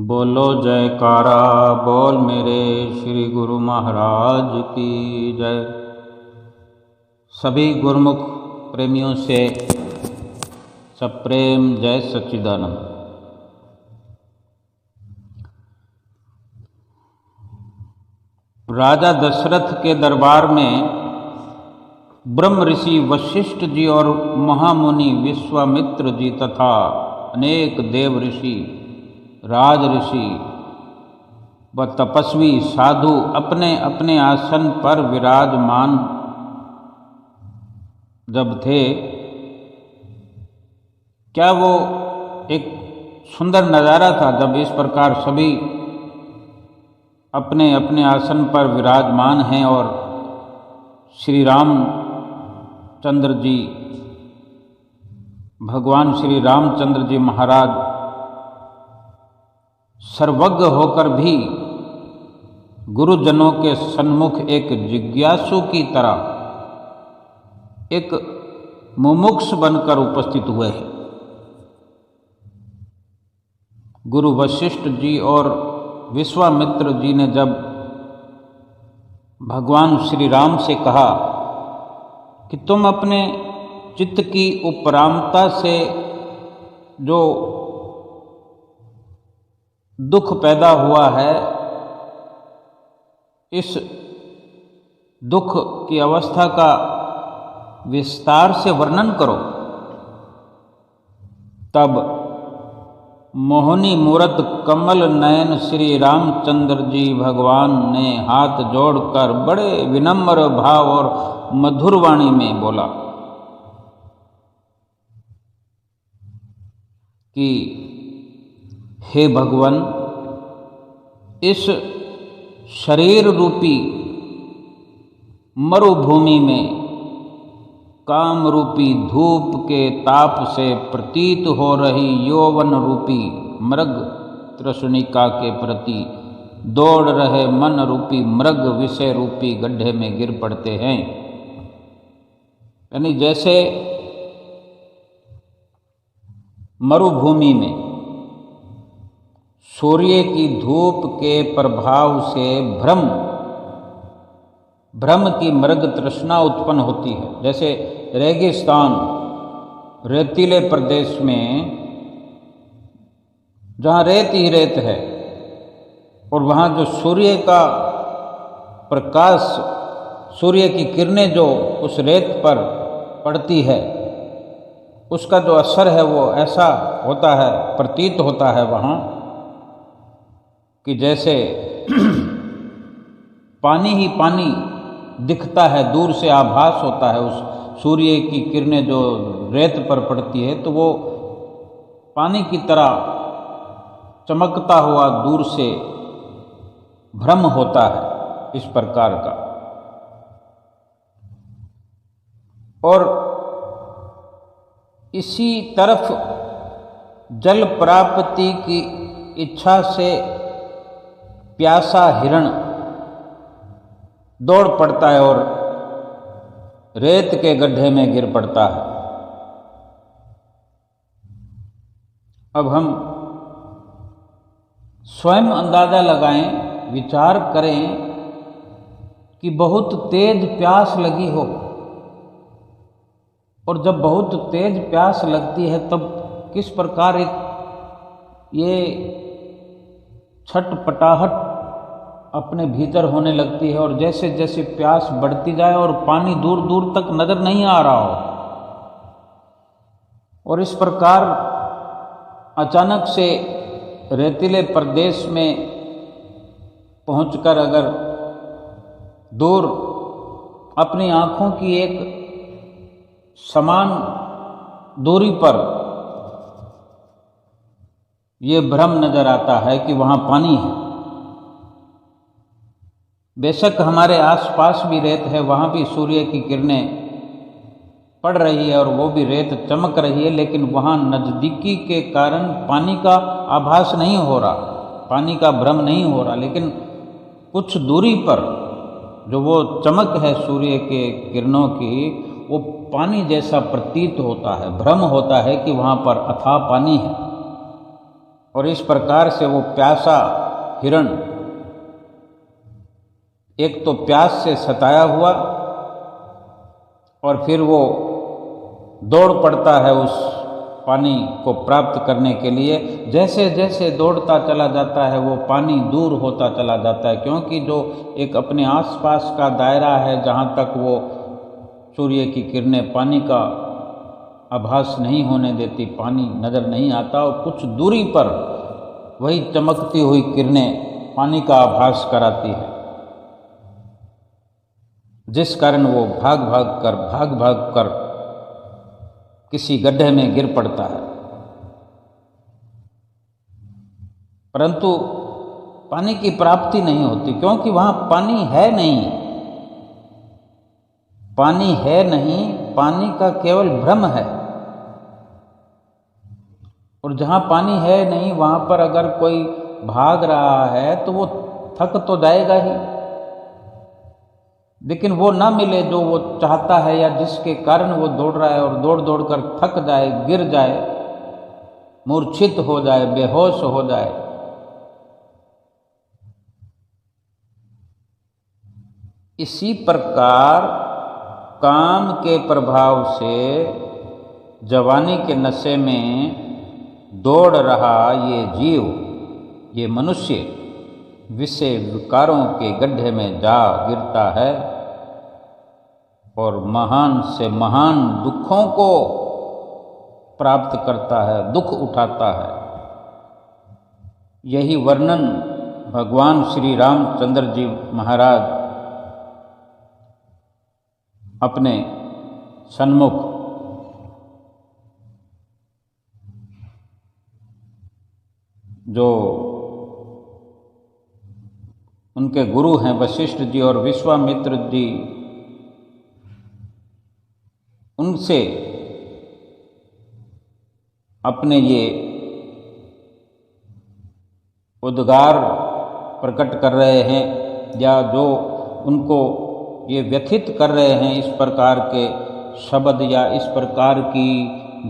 बोलो जयकारा बोल मेरे श्री गुरु महाराज की जय। सभी गुरुमुख प्रेमियों से सप्रेम जय सच्चिदानंद। राजा दशरथ के दरबार में ब्रह्म ऋषि वशिष्ठ जी और महामुनि विश्वामित्र जी तथा अनेक देव ऋषि, राज ऋषि व तपस्वी साधु अपने अपने आसन पर विराजमान जब थे, क्या वो एक सुंदर नज़ारा था जब इस प्रकार सभी अपने अपने आसन पर विराजमान हैं और श्री रामचंद्र जी, भगवान श्री रामचंद्र जी महाराज सर्वज्ञ होकर भी गुरुजनों के सन्मुख एक जिज्ञासु की तरह, एक मुमुक्ष बनकर उपस्थित हुए हैं। गुरु वशिष्ठ जी और विश्वामित्र जी ने जब भगवान श्री राम से कहा कि तुम अपने चित्त की उपरामता से जो दुख पैदा हुआ है, इस दुख की अवस्था का विस्तार से वर्णन करो, तब मोहनी मूरत कमल नयन श्री रामचंद्र जी भगवान ने हाथ जोड़कर बड़े विनम्र भाव और मधुर वाणी में बोला कि हे भगवान, इस शरीर रूपी मरुभूमि में काम रूपी धूप के ताप से प्रतीत हो रही यौवन रूपी मृग तृष्णिका के प्रति दौड़ रहे मन रूपी मृग विषय रूपी गड्ढे में गिर पड़ते हैं। यानी जैसे मरुभूमि में सूर्य की धूप के प्रभाव से भ्रम की मृग तृष्णा उत्पन्न होती है, जैसे रेगिस्तान रेतीले प्रदेश में जहाँ रेत ही रेत है और वहाँ जो सूर्य का प्रकाश, सूर्य की किरणें जो उस रेत पर पड़ती है, उसका जो असर है वो ऐसा होता है, प्रतीत होता है वहाँ कि जैसे पानी ही पानी दिखता है, दूर से आभास होता है उस सूर्य की किरणें जो रेत पर पड़ती है, तो वो पानी की तरह चमकता हुआ दूर से भ्रम होता है, इस प्रकार का। और इसी तरफ जल प्राप्ति की इच्छा से प्यासा हिरण दौड़ पड़ता है और रेत के गड्ढे में गिर पड़ता है। अब हम स्वयं अंदाजा लगाएं, विचार करें कि बहुत तेज प्यास लगी हो, और जब बहुत तेज प्यास लगती है तब किस प्रकार एक ये छटपटाहट अपने भीतर होने लगती है, और जैसे जैसे प्यास बढ़ती जाए और पानी दूर दूर तक नजर नहीं आ रहा हो, और इस प्रकार अचानक से रेतीले प्रदेश में पहुंचकर अगर दूर अपनी आँखों की एक समान दूरी पर ये भ्रम नजर आता है कि वहाँ पानी है। बेशक हमारे आसपास भी रेत है, वहाँ भी सूर्य की किरणें पड़ रही है और वो भी रेत चमक रही है, लेकिन वहाँ नज़दीकी के कारण पानी का आभास नहीं हो रहा, पानी का भ्रम नहीं हो रहा, लेकिन कुछ दूरी पर जो वो चमक है सूर्य के किरणों की, वो पानी जैसा प्रतीत होता है, भ्रम होता है कि वहाँ पर अथाह पानी है। और इस प्रकार से वो प्यासा हिरण एक तो प्यास से सताया हुआ और फिर वो दौड़ पड़ता है उस पानी को प्राप्त करने के लिए। जैसे जैसे दौड़ता चला जाता है वो पानी दूर होता चला जाता है, क्योंकि जो एक अपने आसपास का दायरा है जहाँ तक वो सूर्य की किरणें पानी का आभास नहीं होने देती, पानी नज़र नहीं आता, और कुछ दूरी पर वही चमकती हुई किरणें पानी का आभास कराती है, जिस कारण वो भाग भाग कर किसी गड्ढे में गिर पड़ता है। परंतु पानी की प्राप्ति नहीं होती, क्योंकि वहां पानी है नहीं। पानी है नहीं, पानी का केवल भ्रम है। और जहां पानी है नहीं वहां पर अगर कोई भाग रहा है तो वो थक तो जाएगा ही, लेकिन वो ना मिले जो वो चाहता है या जिसके कारण वो दौड़ रहा है, और दौड़ दौड़ कर थक जाए, गिर जाए, मूर्छित हो जाए, बेहोश हो जाए। इसी प्रकार काम के प्रभाव से जवानी के नशे में दौड़ रहा ये जीव, ये मनुष्य विषय विकारों के गड्ढे में जा गिरता है और महान से महान दुखों को प्राप्त करता है, दुख उठाता है। यही वर्णन भगवान श्री रामचंद्र जी महाराज अपने सन्मुख जो उनके गुरु हैं वशिष्ठ जी और विश्वामित्र जी, उनसे अपने ये उद्गार प्रकट कर रहे हैं, या जो उनको ये व्यथित कर रहे हैं, इस प्रकार के शब्द या इस प्रकार की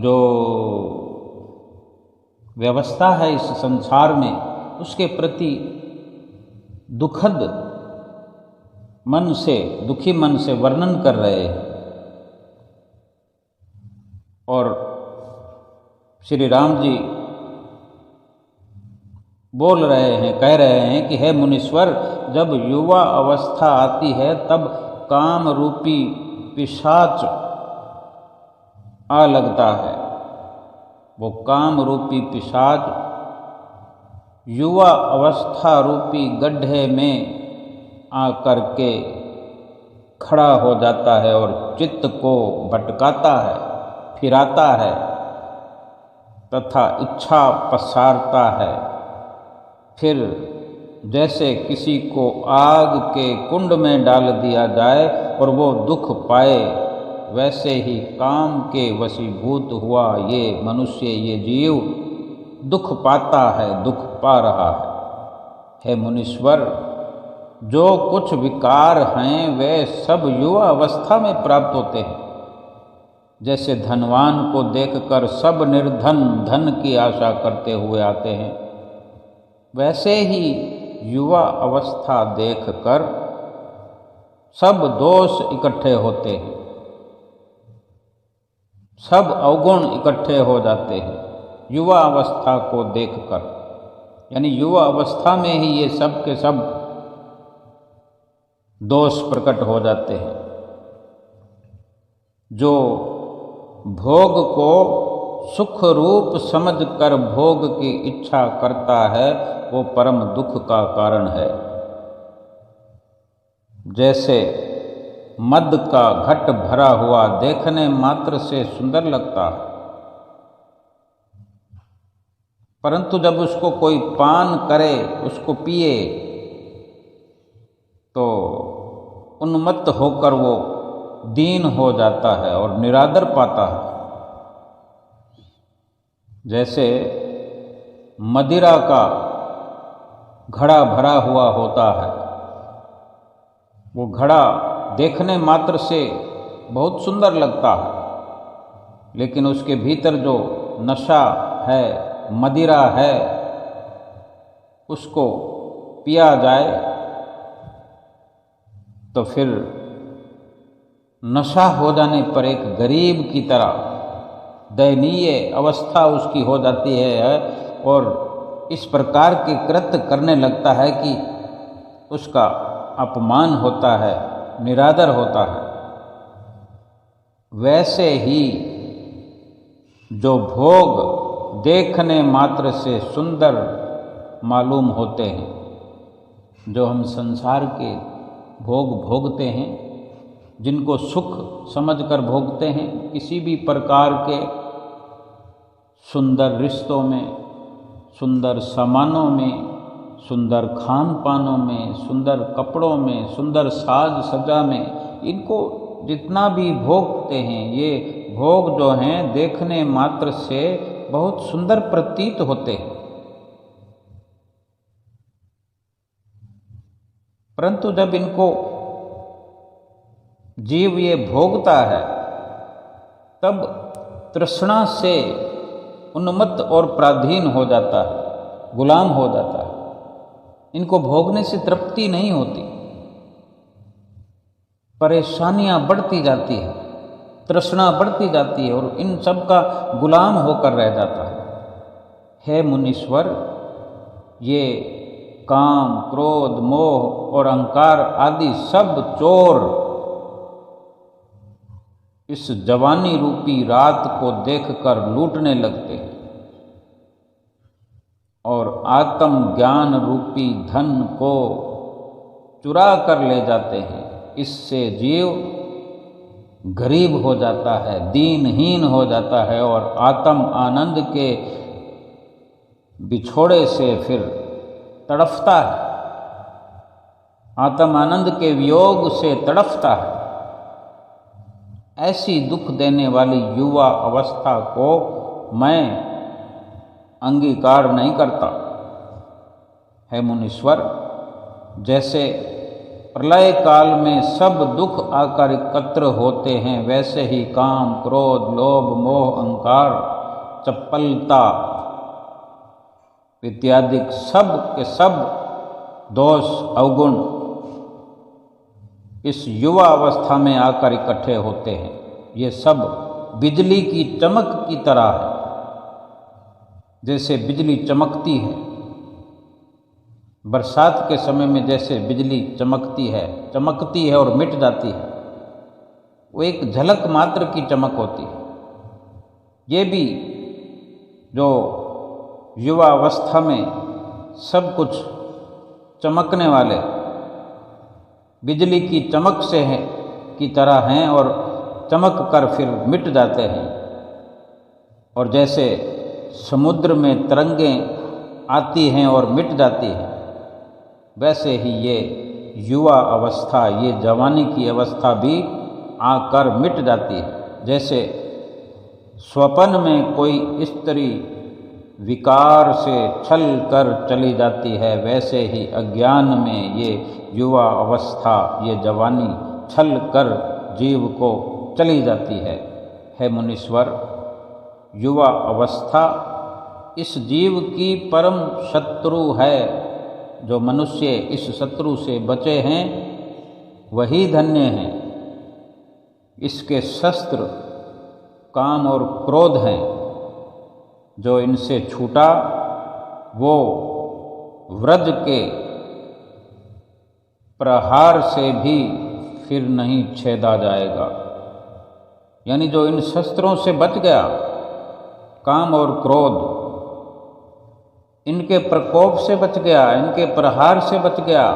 जो व्यवस्था है इस संसार में, उसके प्रति दुखद मन से, दुखी मन से वर्णन कर रहे हैं। और श्री राम जी बोल रहे हैं, कह रहे हैं कि हे मुनीश्वर, जब युवा अवस्था आती है तब काम रूपी पिशाच आ लगता है। वो काम रूपी पिशाच युवा अवस्था रूपी गड्ढे में आकर के खड़ा हो जाता है और चित्त को भटकाता है, फिराता है तथा इच्छा पसारता है। फिर जैसे किसी को आग के कुंड में डाल दिया जाए और वो दुख पाए, वैसे ही काम के वशीभूत हुआ ये मनुष्य, ये जीव दुख पाता है, दुख पा रहा है। हे मुनीश्वर, जो कुछ विकार हैं वे सब युवा अवस्था में प्राप्त होते हैं। जैसे धनवान को देखकर सब निर्धन धन की आशा करते हुए आते हैं, वैसे ही युवा अवस्था देखकर सब दोष इकट्ठे होते हैं, सब अवगुण इकट्ठे हो जाते हैं युवा अवस्था को देखकर। यानी युवा अवस्था में ही ये सब के सब दोष प्रकट हो जाते हैं। जो भोग को सुख रूप समझकर भोग की इच्छा करता है वो परम दुख का कारण है। जैसे मद का घट भरा हुआ देखने मात्र से सुंदर लगता है, परंतु जब उसको कोई पान करे, उसको पिए, तो उन्मत्त होकर वो दीन हो जाता है और निरादर पाता है। जैसे मदिरा का घड़ा भरा हुआ होता है, वो घड़ा देखने मात्र से बहुत सुंदर लगता है, लेकिन उसके भीतर जो नशा है, मदिरा है, उसको पिया जाए तो फिर नशा हो जाने पर एक गरीब की तरह दयनीय अवस्था उसकी हो जाती है और इस प्रकार के कृत्य करने लगता है कि उसका अपमान होता है, निरादर होता है। वैसे ही जो भोग देखने मात्र से सुंदर मालूम होते हैं, जो हम संसार के भोग भोगते हैं, जिनको सुख समझकर भोगते हैं, किसी भी प्रकार के सुंदर रिश्तों में, सुंदर सामानों में, सुंदर खान पानों में, सुंदर कपड़ों में, सुंदर साज सज्जा में, इनको जितना भी भोगते हैं, ये भोग जो हैं देखने मात्र से बहुत सुंदर प्रतीत होते हैं, परंतु जब इनको जीव ये भोगता है तब तृष्णा से उन्मत्त और पराधीन हो जाता है, गुलाम हो जाता है। इनको भोगने से तृप्ति नहीं होती, परेशानियां बढ़ती जाती है, तृष्णा बढ़ती जाती है और इन सब का गुलाम होकर रह जाता है। हे मुनीश्वर, ये काम, क्रोध, मोह और अहंकार आदि सब चोर इस जवानी रूपी रात को देखकर लूटने लगते हैं और आत्म ज्ञान रूपी धन को चुरा कर ले जाते हैं। इससे जीव गरीब हो जाता है, दीनहीन हो जाता है और आत्म आनंद के बिछोड़े से फिर तड़फता है, आत्म आनंद के वियोग से तड़फता है। ऐसी दुख देने वाली युवा अवस्था को मैं अंगीकार नहीं करता। है मुनीश्वर, जैसे प्रलय काल में सब दुख आकर एकत्र होते हैं, वैसे ही काम, क्रोध, लोभ, मोह, अहंकार, चपलता इत्यादि सब के सब दोष अवगुण इस युवा अवस्था में आकर इकट्ठे होते हैं। ये सब बिजली की चमक की तरह है, जैसे बिजली चमकती है, बरसात के समय में जैसे बिजली चमकती है और मिट जाती है, वो एक झलक मात्र की चमक होती है। ये भी जो युवा अवस्था में सब कुछ चमकने वाले बिजली की चमक से हैं की तरह हैं और चमक कर फिर मिट जाते हैं। और जैसे समुद्र में तरंगें आती हैं और मिट जाती हैं, वैसे ही ये युवा अवस्था, ये जवानी की अवस्था भी आकर मिट जाती है। जैसे स्वप्न में कोई स्त्री विकार से छल कर चली जाती है, वैसे ही अज्ञान में ये युवा अवस्था, ये जवानी छल कर जीव को चली जाती है। हे मुनीश्वर, युवा अवस्था इस जीव की परम शत्रु है। जो मनुष्य इस शत्रु से बचे हैं वही धन्य हैं। इसके शस्त्र काम और क्रोध हैं। जो इनसे छूटा वो व्रज के प्रहार से भी फिर नहीं छेदा जाएगा। यानी जो इन शस्त्रों से बच गया, काम और क्रोध, इनके प्रकोप से बच गया, इनके प्रहार से बच गया,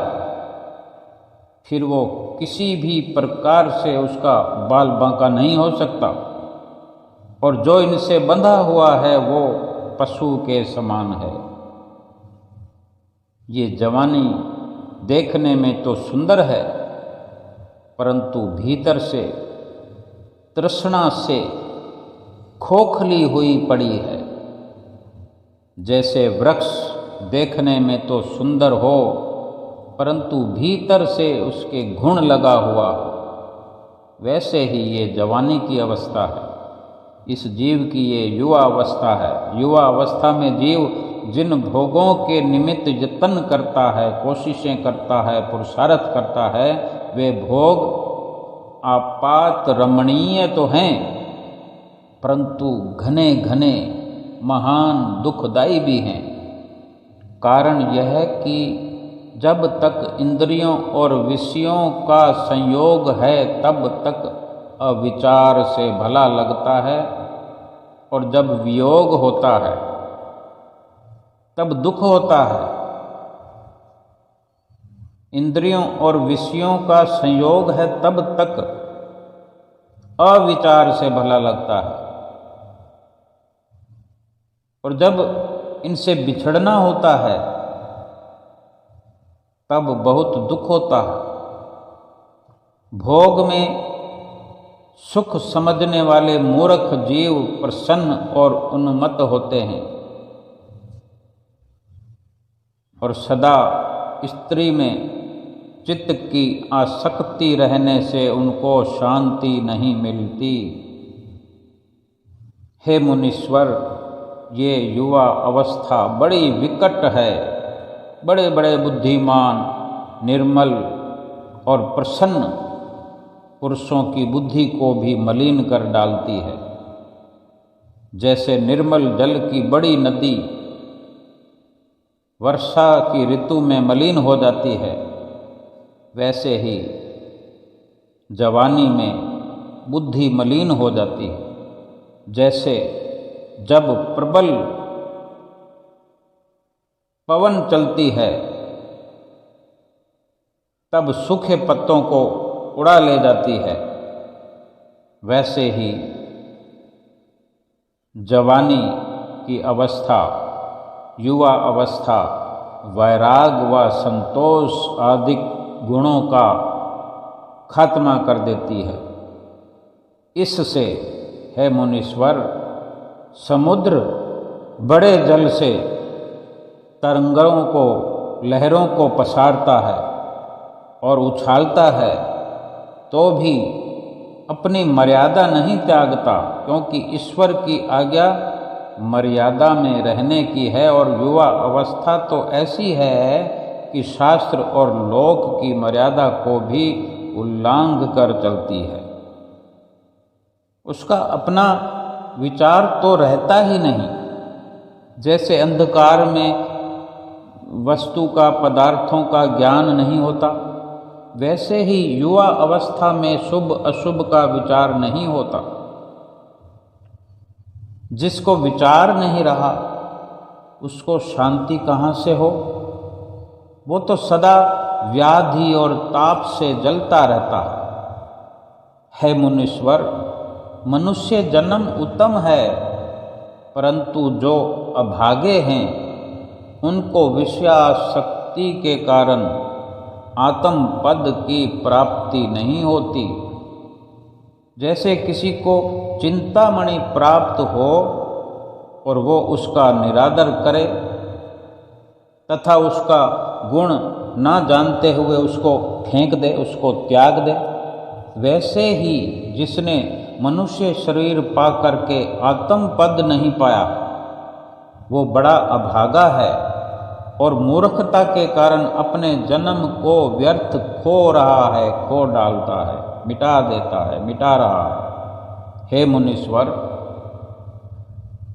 फिर वो किसी भी प्रकार से उसका बाल बांका नहीं हो सकता। और जो इनसे बंधा हुआ है वो पशु के समान है। ये जवानी देखने में तो सुंदर है, परंतु भीतर से तृष्णा से खोखली हुई पड़ी है। जैसे वृक्ष देखने में तो सुंदर हो, परंतु भीतर से उसके घुण लगा हुआ हो, वैसे ही ये जवानी की अवस्था है। इस जीव की ये युवा अवस्था है। युवा अवस्था में जीव जिन भोगों के निमित्त यत्न करता है, कोशिशें करता है, पुरुषार्थ करता है, वे भोग आपात रमणीय तो हैं, परंतु घने घने महान दुखदायी भी हैं। कारण यह है कि जब तक इंद्रियों और विषयों का संयोग है तब तक अविचार से भला लगता है, और जब वियोग होता है तब दुख होता है। इंद्रियों और विषयों का संयोग है तब तक अविचार से भला लगता है, और जब इनसे बिछड़ना होता है तब बहुत दुख होता है। भोग में सुख समझने वाले मूर्ख जीव प्रसन्न और उन्मत्त होते हैं, और सदा स्त्री में चित्त की आसक्ति रहने से उनको शांति नहीं मिलती। हे मुनीश्वर, ये युवा अवस्था बड़ी विकट है। बड़े बड़े बुद्धिमान, निर्मल और प्रसन्न पुरुषों की बुद्धि को भी मलिन कर डालती है। जैसे निर्मल जल की बड़ी नदी वर्षा की ऋतु में मलिन हो जाती है, वैसे ही जवानी में बुद्धि मलिन हो जाती है। जैसे जब प्रबल पवन चलती है तब सूखे पत्तों को उड़ा ले जाती है, वैसे ही जवानी की अवस्था, युवा अवस्था वैराग व संतोष आदि गुणों का खात्मा कर देती है। इससे है मुनीश्वर, समुद्र बड़े जल से तरंगों को, लहरों को पसारता है और उछालता है, तो भी अपनी मर्यादा नहीं त्यागता, क्योंकि ईश्वर की आज्ञा मर्यादा में रहने की है। और युवा अवस्था तो ऐसी है कि शास्त्र और लोक की मर्यादा को भी उल्लंघ कर चलती है। उसका अपना विचार तो रहता ही नहीं। जैसे अंधकार में वस्तु का, पदार्थों का ज्ञान नहीं होता, वैसे ही युवा अवस्था में शुभ अशुभ का विचार नहीं होता। जिसको विचार नहीं रहा उसको शांति कहाँ से हो? वो तो सदा व्याधि और ताप से जलता रहता है। मुनीश्वर, मनुष्य जन्म उत्तम है, परंतु जो अभागे हैं उनको विषयासक्ति के कारण आत्म पद की प्राप्ति नहीं होती। जैसे किसी को चिंतामणि प्राप्त हो और वो उसका निरादर करे तथा उसका गुण ना जानते हुए उसको फेंक दे, उसको त्याग दे, वैसे ही जिसने मनुष्य शरीर पा करके आत्म पद नहीं पाया वो बड़ा अभागा है और मूर्खता के कारण अपने जन्म को व्यर्थ खो रहा है, खो डालता है, मिटा देता है, मिटा रहा है। हे मुनीश्वर,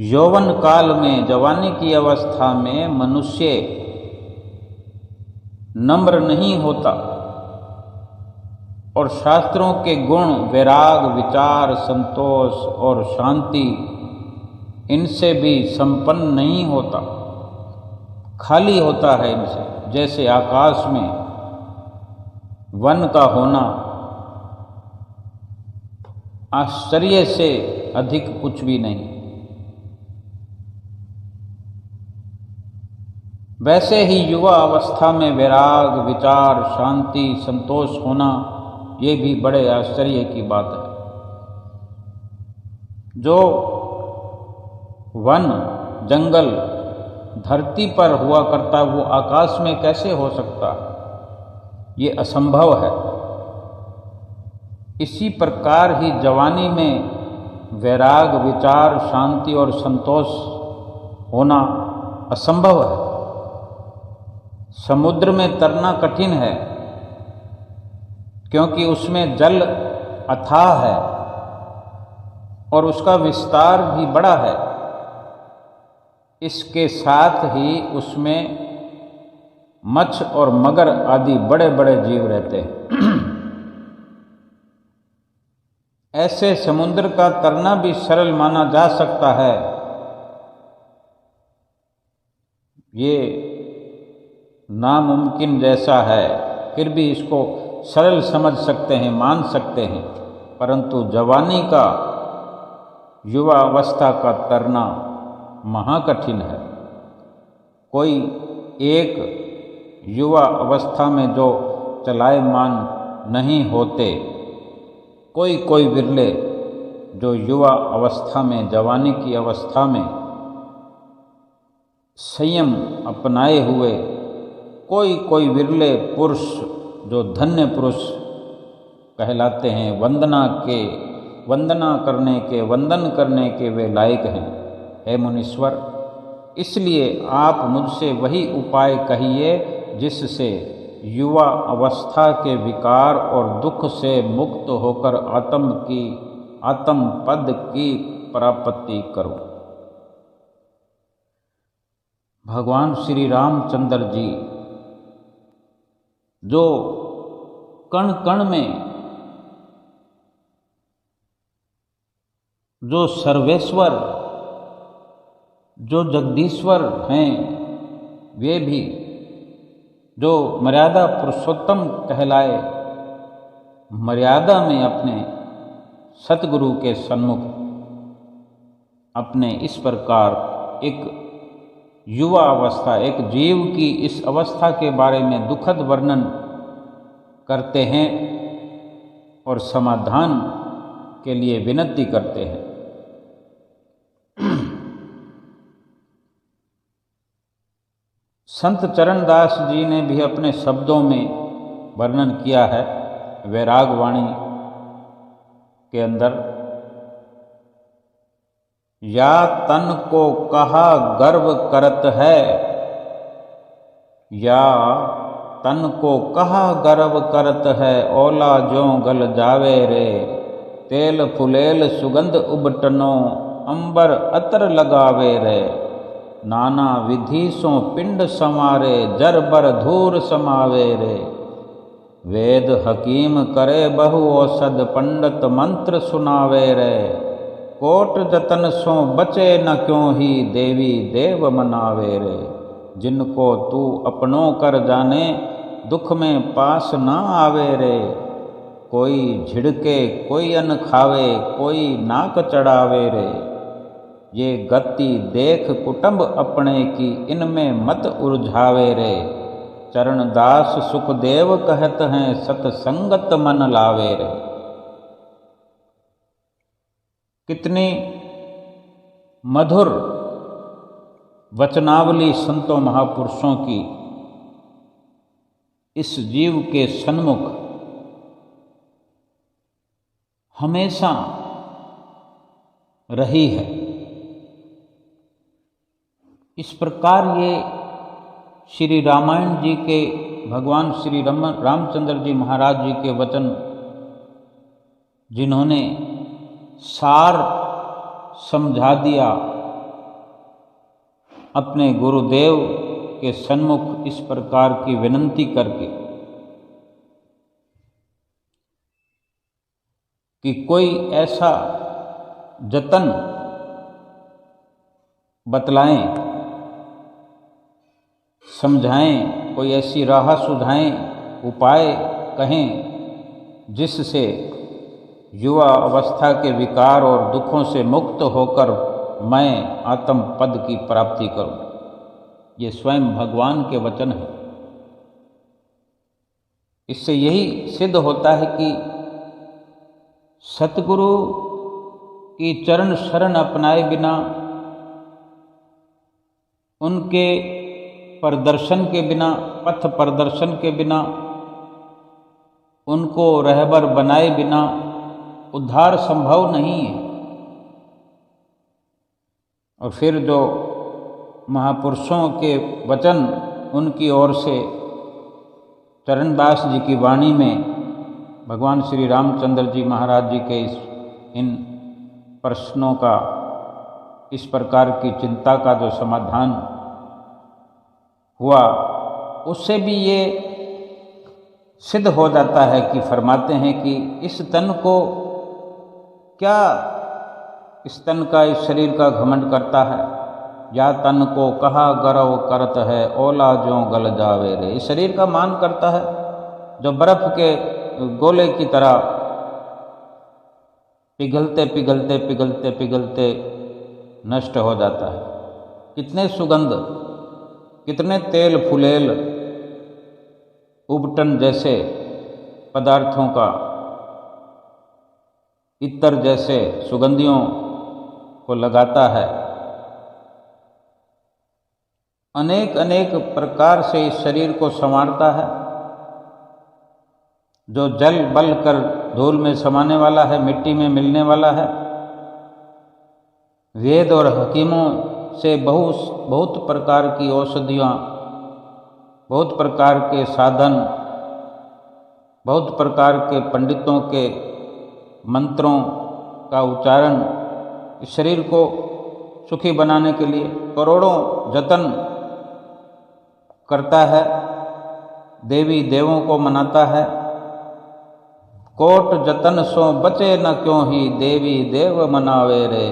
यौवन काल में, जवानी की अवस्था में मनुष्य नम्र नहीं होता और शास्त्रों के गुण, वैराग, विचार, संतोष और शांति इनसे भी संपन्न नहीं होता, खाली होता है इनसे। जैसे आकाश में वन का होना आश्चर्य से अधिक कुछ भी नहीं, वैसे ही युवा अवस्था में वैराग, विचार, शांति, संतोष होना ये भी बड़े आश्चर्य की बात है। जो वन, जंगल धरती पर हुआ करता वो आकाश में कैसे हो सकता? ये असंभव है। इसी प्रकार ही जवानी में वैराग, विचार, शांति और संतोष होना असंभव है। समुद्र में तरना कठिन है क्योंकि उसमें जल अथाह है और उसका विस्तार भी बड़ा है। इसके साथ ही उसमें मत्स्य और मगर आदि बड़े बड़े जीव रहते हैं। ऐसे समुद्र का तरना भी सरल माना जा सकता है। ये नामुमकिन जैसा है, फिर भी इसको सरल समझ सकते हैं, मान सकते हैं। परंतु जवानी का, युवा अवस्था का तरना महाकठिन है। कोई एक युवा अवस्था में जो चलायमान नहीं होते, कोई कोई विरले जो युवा अवस्था में, जवानी की अवस्था में संयम अपनाए हुए, कोई कोई विरले पुरुष जो धन्य पुरुष कहलाते हैं, वंदना करने के, वंदन करने के वे लायक हैं। हे मुनीश्वर, इसलिए आप मुझसे वही उपाय कहिए जिससे युवा अवस्था के विकार और दुख से मुक्त होकर आत्म पद की प्राप्ति करूं। भगवान श्री रामचंद्र जी जो कण कण में, जो सर्वेश्वर, जो जगदीश्वर हैं, वे भी जो मर्यादा पुरुषोत्तम कहलाए, मर्यादा में अपने सतगुरु के सन्मुख अपने इस प्रकार एक युवा अवस्था, एक जीव की इस अवस्था के बारे में दुखद वर्णन करते हैं और समाधान के लिए विनती करते हैं। संत चरणदास जी ने भी अपने शब्दों में वर्णन किया है, वैराग वाणी के अंदर, या तन को कहा गर्व करत है, या तन को कहा गर्व करत है, ओला ज्यों गल जावे रे, तेल फुलेल सुगंध उबटनो, अंबर अतर लगावे रे, नाना विधि सो पिंड समारे, जर बर धूर समावे रे, वेद हकीम करे बहु औषध, पंडित मंत्र सुनावे रे, कोट जतन सो बचे न क्यों ही, देवी देव मनावे रे, जिनको तू अपनों कर जाने, दुख में पास ना आवे रे, कोई झिड़के कोई अन्न खावे, कोई नाक चढ़ावे रे, ये गति देख कुटुंब अपने की, इनमें मत उलझावे रे, चरणदास सुखदेव कहत हैं, सतसंगत मन लावे रे। कितनी मधुर वचनावली संतों महापुरुषों की इस जीव के सन्मुख हमेशा रही है। इस प्रकार ये श्री रामायण जी के, भगवान श्री रामचंद्र जी महाराज जी के वचन, जिन्होंने सार समझा दिया अपने गुरुदेव के सन्मुख इस प्रकार की विनती करके कि कोई ऐसा जतन बतलाएं, समझाएं, कोई ऐसी राह सुझाएं, उपाय कहें जिससे युवा अवस्था के विकार और दुखों से मुक्त होकर मैं आत्म पद की प्राप्ति करूं। ये स्वयं भगवान के वचन है। इससे यही सिद्ध होता है कि सतगुरु की चरण शरण अपनाए बिना, उनके प्रदर्शन के बिना, पथ प्रदर्शन के बिना, उनको रहबर बनाए बिना उद्धार संभव नहीं है। और फिर जो महापुरुषों के वचन उनकी ओर से चरणदास जी की वाणी में भगवान श्री रामचंद्र जी महाराज जी के इन प्रश्नों का, इस प्रकार की चिंता का जो समाधान हुआ, उससे भी ये सिद्ध हो जाता है कि फरमाते हैं कि इस तन को क्या, इस तन का, इस शरीर का घमंड करता है, या तन को कहा गरव करत है, ओला जो गल जावे रे। इस शरीर का मान करता है जो बर्फ के गोले की तरह पिघलते पिघलते पिघलते पिघलते नष्ट हो जाता है। कितने सुगंध, कितने तेल फुलेल उबटन जैसे पदार्थों का, इत्र जैसे सुगंधियों को लगाता है, अनेक अनेक प्रकार से इस शरीर को संवारता है। जो जल बल कर धूल में समाने वाला है, मिट्टी में मिलने वाला है। वेद और हकीमों से बहुत प्रकार की औषधियाँ, बहुत प्रकार के साधन, बहुत प्रकार के पंडितों के मंत्रों का उच्चारण इस शरीर को सुखी बनाने के लिए करोड़ों जतन करता है। देवी देवों को मनाता है। कोट जतन सो बचे न क्यों ही, देवी देव मनावे रे।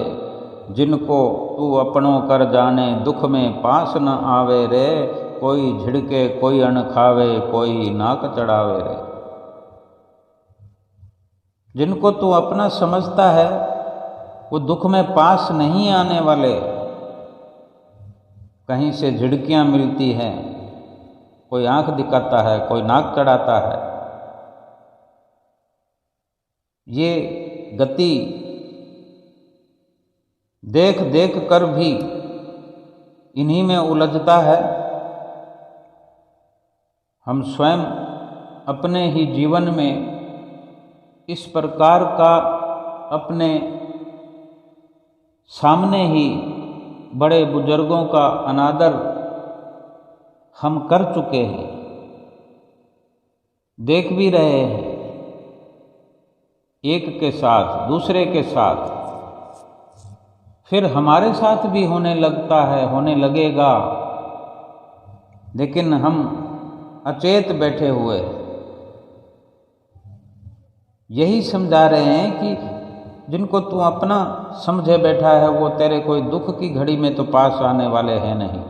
जिनको तू अपनों कर जाने, दुख में पास न आवे रे। कोई झिड़के कोई अन्न खावे, कोई नाक चढ़ावे रे। जिनको तू अपना समझता है वो दुख में पास नहीं आने वाले। कहीं से झिड़कियां मिलती हैं, कोई आंख दिखाता है, कोई नाक चढ़ाता है। ये गति देख देख कर भी इन्हीं में उलझता है। हम स्वयं अपने ही जीवन में इस प्रकार का अपने सामने ही बड़े बुजुर्गों का अनादर हम कर चुके हैं, देख भी रहे हैं, एक के साथ, दूसरे के साथ, फिर हमारे साथ भी होने लगता है, होने लगेगा। लेकिन हम अचेत बैठे हुए यही समझा रहे हैं कि जिनको तू अपना समझे बैठा है वो तेरे कोई दुख की घड़ी में तो पास आने वाले हैं नहीं।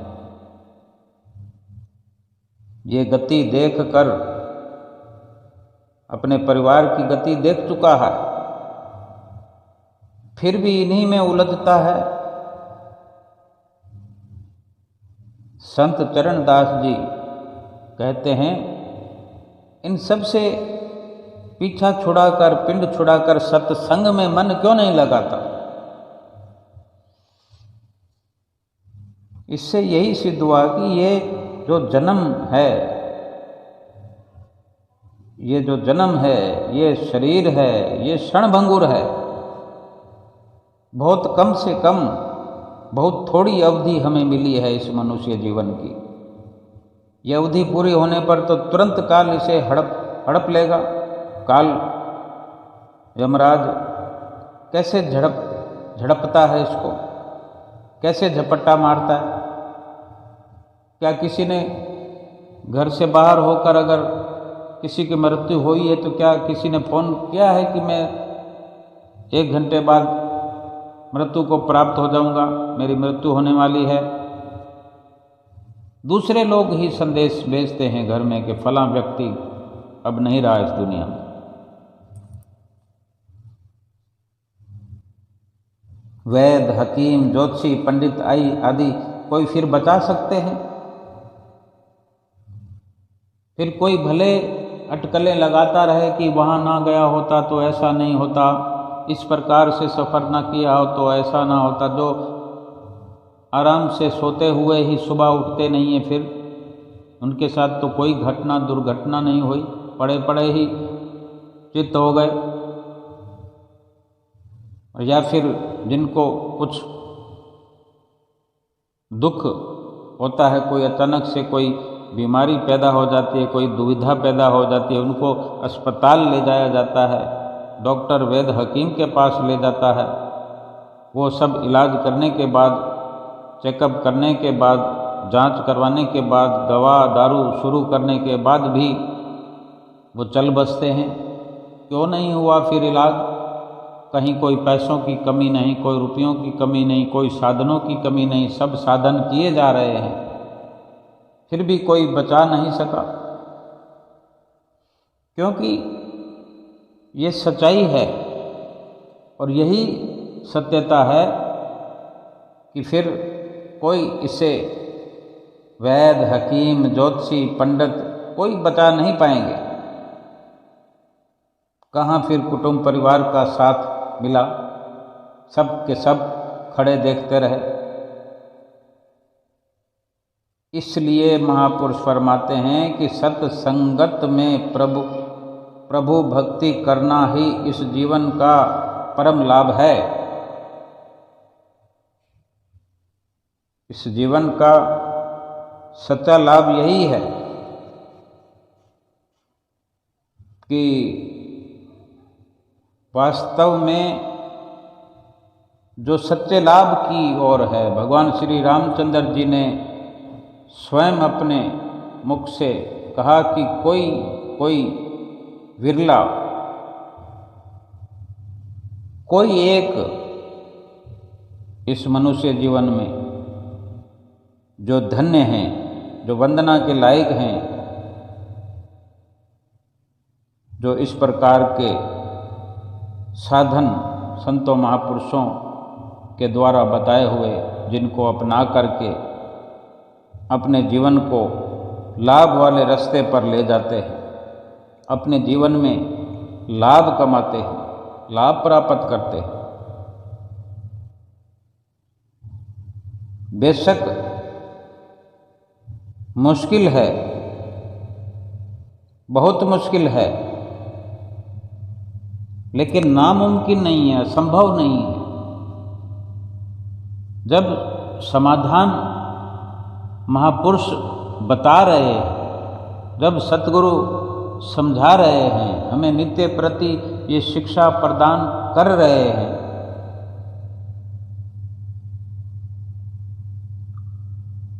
ये गति देख कर अपने परिवार की गति देख चुका है, फिर भी इन्हीं में उलझता है। संत चरणदास जी कहते हैं, इन सब से पीछा छुड़ाकर, पिंड छुड़ाकर सत्संग में मन क्यों नहीं लगाता। इससे यही सिद्ध हुआ कि ये जो जन्म है, ये जो जन्म है, ये शरीर है, ये क्षणभंगुर है। बहुत कम से कम, बहुत थोड़ी अवधि हमें मिली है इस मनुष्य जीवन की। यह अवधि पूरी होने पर तो तुरंत काल इसे हड़प लेगा। काल, यमराज कैसे झड़पता है इसको, कैसे झपट्टा मारता है। क्या किसी ने घर से बाहर होकर अगर किसी की मृत्यु हुई है तो क्या किसी ने फोन किया है कि मैं 1 घंटे बाद मृत्यु को प्राप्त हो जाऊंगा, मेरी मृत्यु होने वाली है। दूसरे लोग ही संदेश भेजते हैं घर में कि फलां व्यक्ति अब नहीं रहा इस दुनिया में। वैद, हकीम, ज्योतिषी, पंडित आदि कोई फिर बचा सकते हैं? फिर कोई भले अटकलें लगाता रहे कि वहाँ ना गया होता तो ऐसा नहीं होता, इस प्रकार से सफ़र ना किया हो तो ऐसा ना होता। जो आराम से सोते हुए ही सुबह उठते नहीं हैं, फिर उनके साथ तो कोई घटना, दुर्घटना नहीं हुई, पड़े पड़े ही चित्त हो गए। या फिर जिनको कुछ दुख होता है, कोई अचानक से कोई बीमारी पैदा हो जाती है, कोई दुविधा पैदा हो जाती है, उनको अस्पताल ले जाया जाता है, डॉक्टर वैद्य हकीम के पास ले जाता है। वो सब इलाज करने के बाद, चेकअप करने के बाद, जांच करवाने के बाद, दवा दारू शुरू करने के बाद भी वो चल बसते हैं। क्यों नहीं हुआ फिर इलाज? कहीं कोई पैसों की कमी नहीं, कोई रुपयों की कमी नहीं, कोई साधनों की कमी नहीं, सब साधन किए जा रहे हैं, फिर भी कोई बचा नहीं सका। क्योंकि ये सच्चाई है और यही सत्यता है कि फिर कोई इसे वैद्य, हकीम, ज्योतिषी, पंडित कोई बचा नहीं पाएंगे। कहाँ फिर कुटुंब परिवार का साथ मिला? सब के सब खड़े देखते रहे। इसलिए महापुरुष फरमाते हैं कि सत्संगत में प्रभु भक्ति करना ही इस जीवन का परम लाभ है। इस जीवन का सच्चा लाभ यही है कि वास्तव में जो सच्चे लाभ की ओर है, भगवान श्री रामचंद्र जी ने स्वयं अपने मुख से कहा कि कोई विरला, कोई एक इस मनुष्य जीवन में जो धन्य हैं, जो वंदना के लायक हैं, जो इस प्रकार के साधन संतों महापुरुषों के द्वारा बताए हुए, जिनको अपना करके अपने जीवन को लाभ वाले रास्ते पर ले जाते हैं, अपने जीवन में लाभ कमाते हैं, लाभ प्राप्त करते हैं। बेशक मुश्किल है, बहुत मुश्किल है, लेकिन नामुमकिन नहीं है, संभव नहीं है। जब समाधान महापुरुष बता रहे हैं, जब सतगुरु समझा रहे हैं, हमें नित्य प्रति ये शिक्षा प्रदान कर रहे हैं,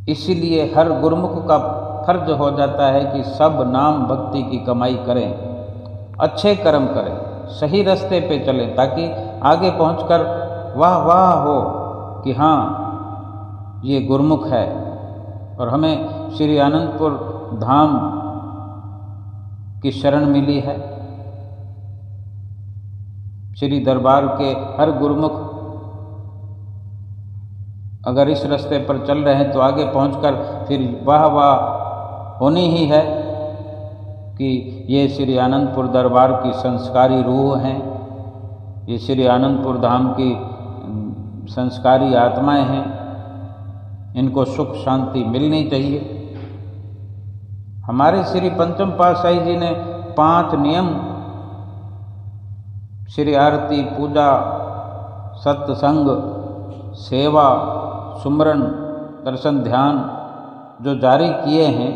इसीलिए हर गुरुमुख का फर्ज हो जाता है कि सब नाम भक्ति की कमाई करें, अच्छे कर्म करें, सही रास्ते पे चलें, ताकि आगे पहुंचकर वाह वाह हो कि हाँ ये गुरुमुख है। और हमें श्री आनंदपुर धाम की शरण मिली है। श्री दरबार के हर गुरुमुख अगर इस रास्ते पर चल रहे हैं तो आगे पहुंचकर फिर वाह वाह होनी ही है कि ये श्री आनंदपुर दरबार की संस्कारी रूह हैं, ये श्री आनंदपुर धाम की संस्कारी आत्माएं हैं, इनको सुख शांति मिलनी चाहिए। हमारे श्री पंचम पातशाही जी ने 5 नियम श्री आरती, पूजा, सत्संग, सेवा, सुमरन, दर्शन, ध्यान जो जारी किए हैं,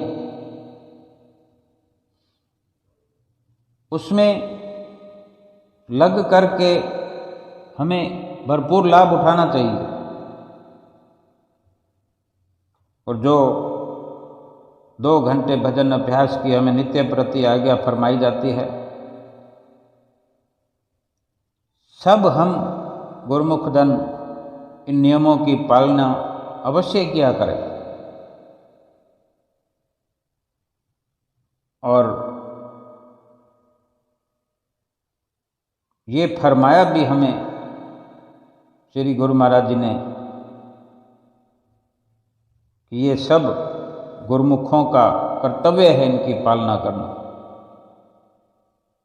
उसमें लग करके हमें भरपूर लाभ उठाना चाहिए। और जो 2 घंटे भजन अभ्यास की हमें नित्य प्रति आज्ञा फरमाई जाती है, सब हम गुरुमुख जन इन नियमों की पालना अवश्य किया करें। और ये फरमाया भी हमें श्री गुरु महाराज जी ने कि ये सब गुरुमुखों का कर्तव्य है इनकी पालना करना,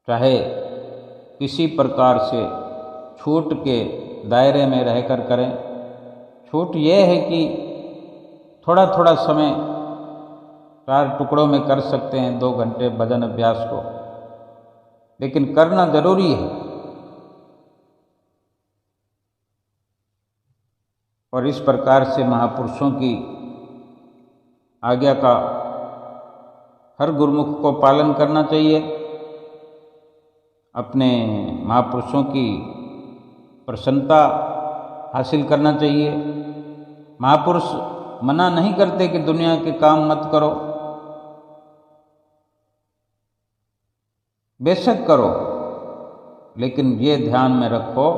चाहे किसी प्रकार से छूट के दायरे में रहकर करें। छूट ये है कि थोड़ा थोड़ा समय 4 टुकड़ों में कर सकते हैं 2 घंटे भजन अभ्यास को, लेकिन करना जरूरी है। और इस प्रकार से महापुरुषों की आज्ञा का हर गुरुमुख को पालन करना चाहिए। अपने महापुरुषों की प्रसन्नता हासिल करना चाहिए। महापुरुष मना नहीं करते कि दुनिया के काम मत करो, बेशक करो, लेकिन ये ध्यान में रखो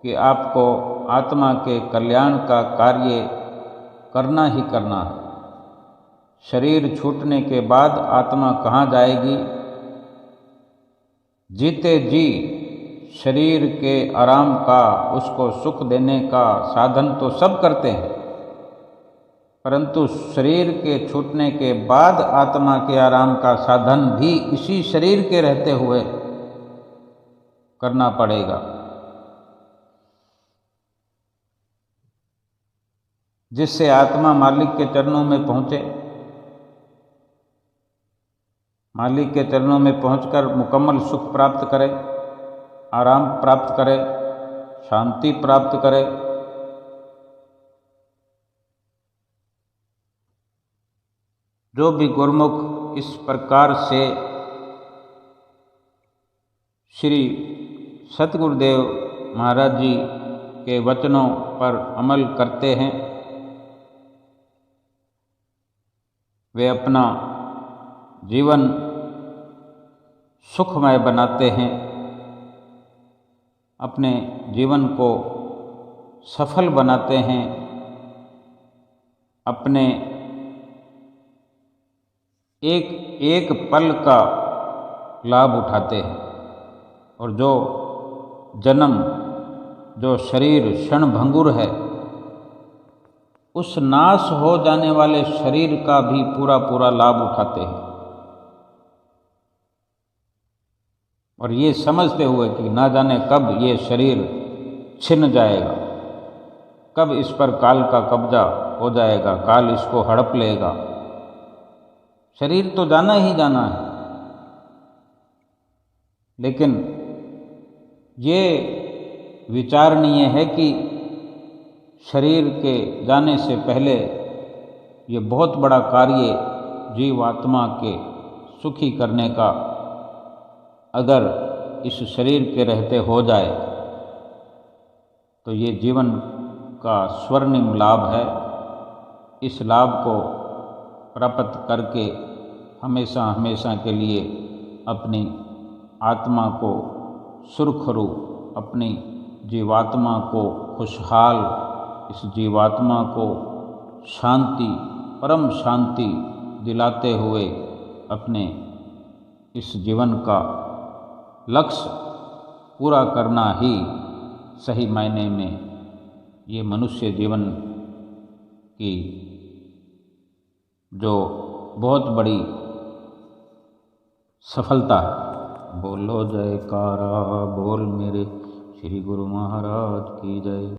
कि आपको आत्मा के कल्याण का कार्य करना ही करना है। शरीर छूटने के बाद आत्मा कहाँ जाएगी? जीते जी शरीर के आराम का, उसको सुख देने का साधन तो सब करते हैं, परंतु शरीर के छूटने के बाद आत्मा के आराम का साधन भी इसी शरीर के रहते हुए करना पड़ेगा, जिससे आत्मा मालिक के चरणों में पहुँचे। मालिक के चरणों में पहुंचकर मुकम्मल सुख प्राप्त करे, आराम प्राप्त करे, शांति प्राप्त करे। जो भी गुरुमुख इस प्रकार से श्री सतगुरुदेव महाराज जी के वचनों पर अमल करते हैं, वे अपना जीवन सुखमय बनाते हैं, अपने जीवन को सफल बनाते हैं, अपने एक एक पल का लाभ उठाते हैं। और जो जन्म, जो शरीर क्षणभंगुर है, उस नाश हो जाने वाले शरीर का भी पूरा पूरा लाभ उठाते हैं। और ये समझते हुए कि ना जाने कब ये शरीर छिन जाएगा, कब इस पर काल का कब्जा हो जाएगा, काल इसको हड़प लेगा। शरीर तो जाना ही जाना है, लेकिन ये विचारणीय है कि शरीर के जाने से पहले ये बहुत बड़ा कार्य जीवात्मा के सुखी करने का अगर इस शरीर के रहते हो जाए तो ये जीवन का स्वर्णिम लाभ है। इस लाभ को प्राप्त करके हमेशा हमेशा के लिए अपनी आत्मा को सुरखरू, अपनी जीवात्मा को खुशहाल, इस जीवात्मा को शांति, परम शांति दिलाते हुए अपने इस जीवन का लक्ष्य पूरा करना ही सही मायने में ये मनुष्य जीवन की जो बहुत बड़ी सफलता है। बोलो जयकारा बोल मेरे श्री गुरु महाराज की जय।